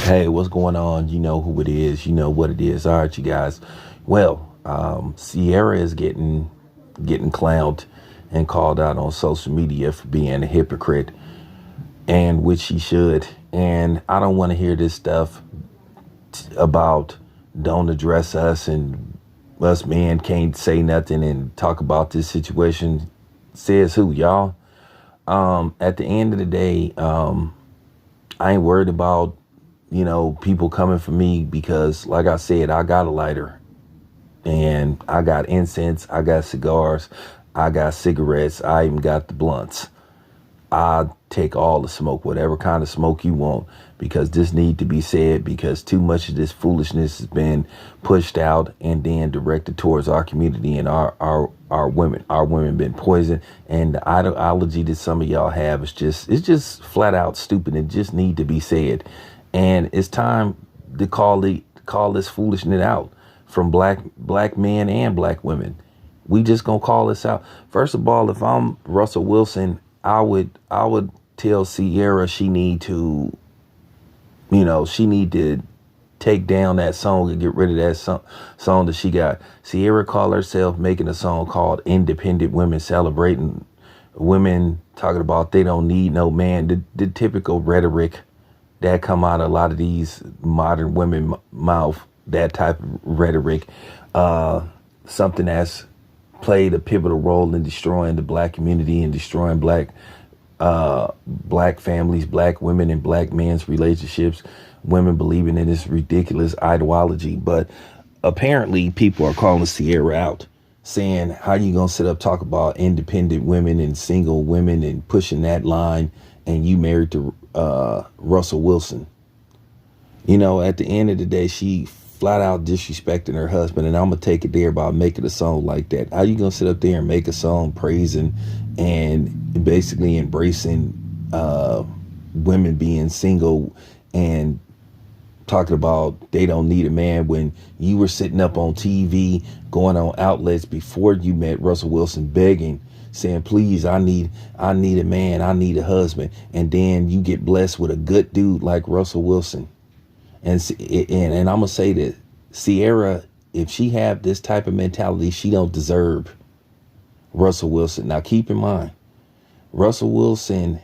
Hey, what's going on? You know who it is. You know what it is. All right, you guys. Well, Sierra is getting clowned and called out on social media for being a hypocrite, and which she should. And I don't want to hear this stuff about don't address us and us men can't say nothing and talk about this situation. Says who, y'all? At the end of the day, I ain't worried about people coming for me because, like I said, I got a lighter and I got incense, I got cigars, I got cigarettes, I even got the blunts. I take all the smoke, whatever kind of smoke you want, because this need to be said, because too much of this foolishness has been pushed out and then directed towards our community and our women. Our women been poisoned, and the ideology that some of y'all have is just flat out stupid. It just need to be said, and it's time to call this foolishness out from black men and black women. We just gonna call this out. First of all, if I'm Russell Wilson, I would tell Sierra she need to take down that song and get rid of that song that she got. Sierra called herself making a song called Independent Women, celebrating women, talking about they don't need no man. The typical rhetoric that come out of a lot of these modern women mouth, that type of rhetoric, something that's played a pivotal role in destroying the black community and destroying black families, black women and black men's relationships, women believing in this ridiculous ideology. But apparently people are calling Sierra out, saying, how you gonna sit up talk about independent women and single women and pushing that line, and you married to Russell Wilson? At the end of the day, she flat out disrespecting her husband, and I'm gonna take it there by making a song like that. How you gonna sit up there and make a song praising and basically embracing women being single and talking about they don't need a man, when you were sitting up on TV, going on outlets before you met Russell Wilson, begging, saying, please, I need a man, I need a husband, and then you get blessed with a good dude like Russell Wilson. And I'm gonna say that Sierra, if she have this type of mentality, she don't deserve Russell Wilson. Now keep in mind, Russell Wilson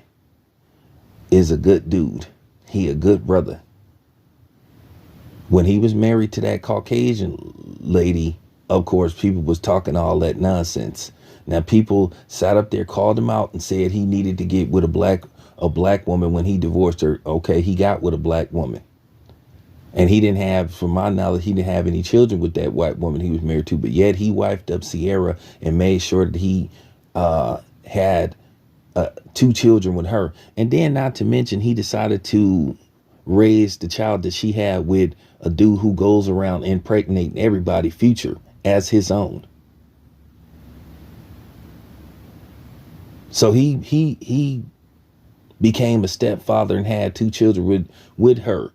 is a good dude. He a good brother. When he was married to that Caucasian lady, of course, people was talking all that nonsense. Now people sat up there, called him out, and said he needed to get with a black woman when he divorced her. Okay, he got with a black woman. And he didn't have, from my knowledge, he didn't have any children with that white woman he was married to. But yet he wifed up Sierra and made sure that he had 2 children with her. And then, not to mention, he decided to raise the child that she had with a dude who goes around impregnating everybody future as his own. So he became a stepfather and had 2 children with her.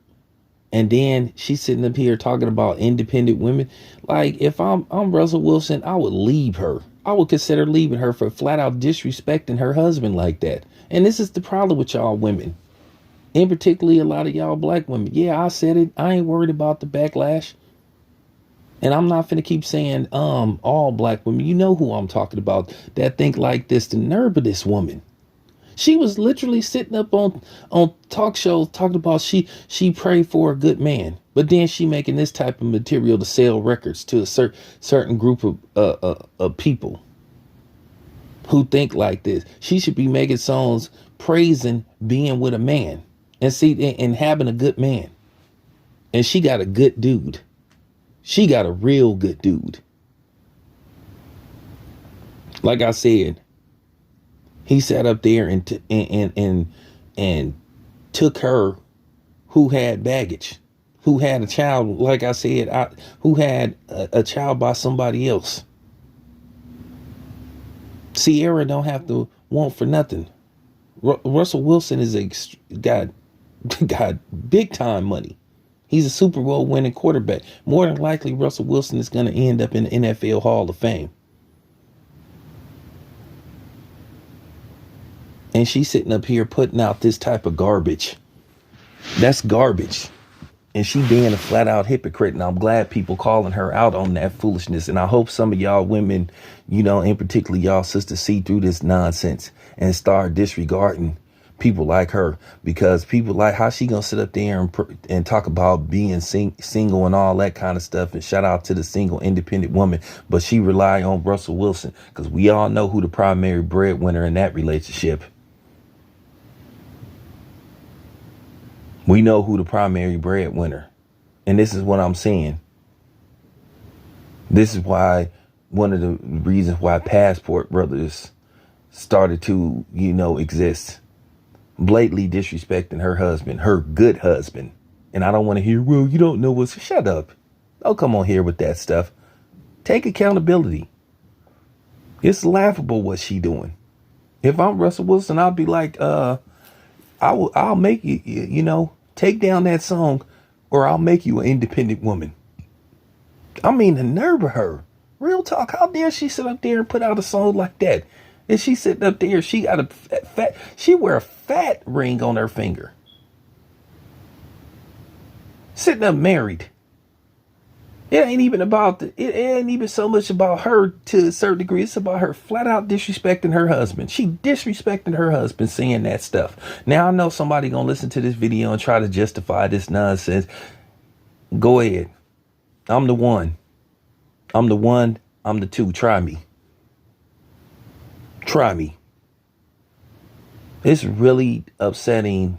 And then she's sitting up here talking about independent women. Like, if I'm Russell Wilson, I would leave her. I would consider leaving her for flat out disrespecting her husband like that. And this is the problem with y'all women, and particularly a lot of y'all black women. Yeah, I said it. I ain't worried about the backlash. And I'm not finna keep saying all black women. You know who I'm talking about, that think like this. The nerve of this woman. She was literally sitting up on talk shows talking about she prayed for a good man, but then she making this type of material to sell records to a certain group of people who think like this. She should be making songs praising being with a man and having a good man. And she got a good dude. She got a real good dude. Like I said, he sat up there and took her, who had baggage, who had a child, like I said, who had a child by somebody else. Sierra don't have to want for nothing. Russell Wilson is got big time money. He's a Super Bowl winning quarterback. More than likely, Russell Wilson is going to end up in the NFL Hall of Fame. And she's sitting up here putting out this type of garbage. That's garbage. And she being a flat out hypocrite. And I'm glad people calling her out on that foolishness. And I hope some of y'all women, in particular y'all sisters, see through this nonsense and start disregarding people like her, because people like how she gonna sit up there and talk about being single and all that kind of stuff. And shout out to the single independent woman, but she rely on Russell Wilson, because we all know who the primary breadwinner in that relationship. We know who the primary breadwinner. And this is what I'm saying. This is why one of the reasons why Passport Brothers started to, exist. Blatantly disrespecting her husband, her good husband. And I don't want to hear, well, you don't know what's. Shut up. Don't come on here with that stuff. Take accountability. It's laughable what she doing. If I'm Russell Wilson, I'll be like, I'll make you, take down that song, or I'll make you an independent woman. I mean, the nerve of her. Real talk. How dare she sit up there and put out a song like that? And she sitting up there, she got she wear a fat ring on her finger. Sitting up married. It ain't even so much about her to a certain degree. It's about her flat out disrespecting her husband. She disrespecting her husband, saying that stuff. Now I know somebody gonna listen to this video and try to justify this nonsense. Go ahead. I'm the one. I'm the one. I'm the two. Try me. Try me. It's really upsetting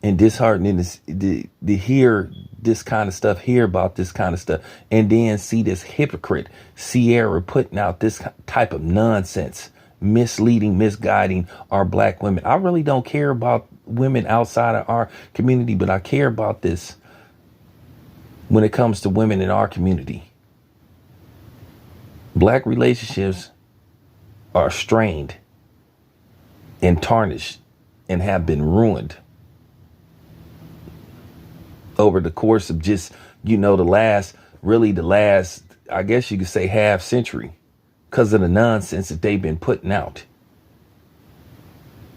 and disheartening to hear this kind of stuff, hear about this kind of stuff, and then see this hypocrite Ciara putting out this type of nonsense, misleading, misguiding our black women. I really don't care about women outside of our community, but I care about this when it comes to women in our community. Black relationships are strained and tarnished and have been ruined over the course of just, the last, I guess you could say half century, because of the nonsense that they've been putting out,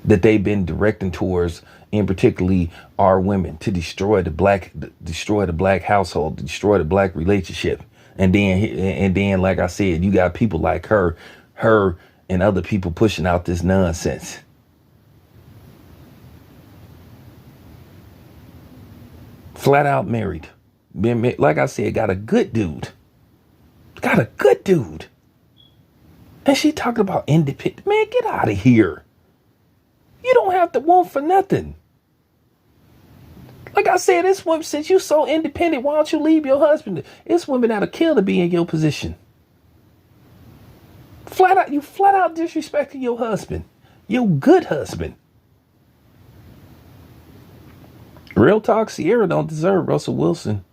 that they've been directing towards, in particularly our women, to destroy the black household, to destroy the black relationship. And then, like I said, you got people like her and other people pushing out this nonsense. Flat out married. Like I said, got a good dude. And she talking about independent. Man, get out of here. You don't have to want for nothing. Like I said, this woman, since you so independent, why don't you leave your husband? It's women that'll kill to be in your position. You flat out disrespecting your husband, your good husband. Real talk, Ciara don't deserve Russell Wilson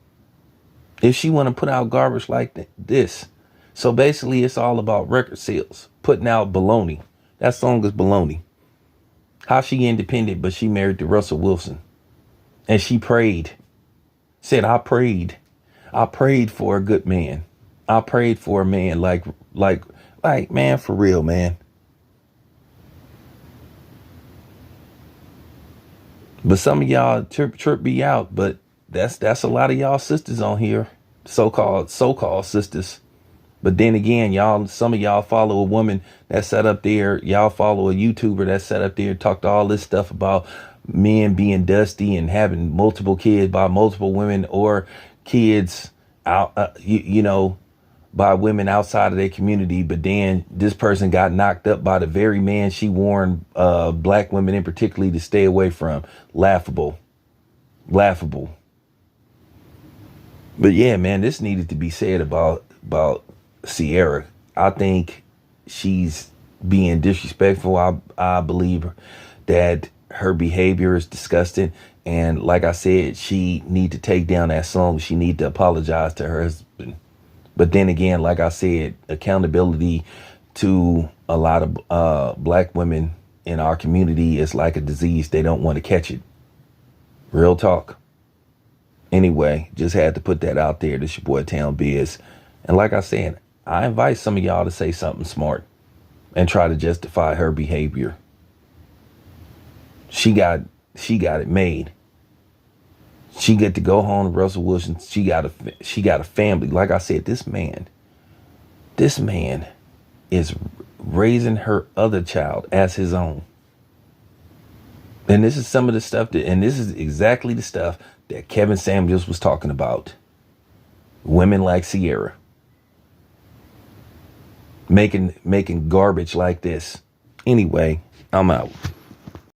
if she want to put out garbage like this. So basically, it's all about record sales, putting out baloney. That song is baloney. How she independent, but she married to Russell Wilson. And she prayed. Said, I prayed for a good man. I prayed for a man like, man, for real, man. But some of y'all trip me out, but that's a lot of y'all sisters on here, so-called sisters. But then again, some of y'all follow a woman that sat up there. Y'all follow a YouTuber that sat up there and talked all this stuff about men being dusty and having multiple kids by multiple women, or kids out, by women outside of their community. But then this person got knocked up by the very man she warned black women in particularly to stay away from. Laughable. But yeah, man, this needed to be said about Ciara. I think she's being disrespectful. I believe that her behavior is disgusting. And like I said, she need to take down that song. She need to apologize to her husband. But then again, like I said, accountability to a lot of black women in our community is like a disease. They don't want to catch it. Real talk. Anyway, just had to put that out there. This your boy Town Biz. And like I said, I invite some of y'all to say something smart and try to justify her behavior. She got it made. She get to go home to Russell Wilson. She got a family. Like I said, this man is raising her other child as his own. And this is some of the stuff and this is exactly the stuff that Kevin Samuels was talking about. Women like Ciara making garbage like this. Anyway, I'm out.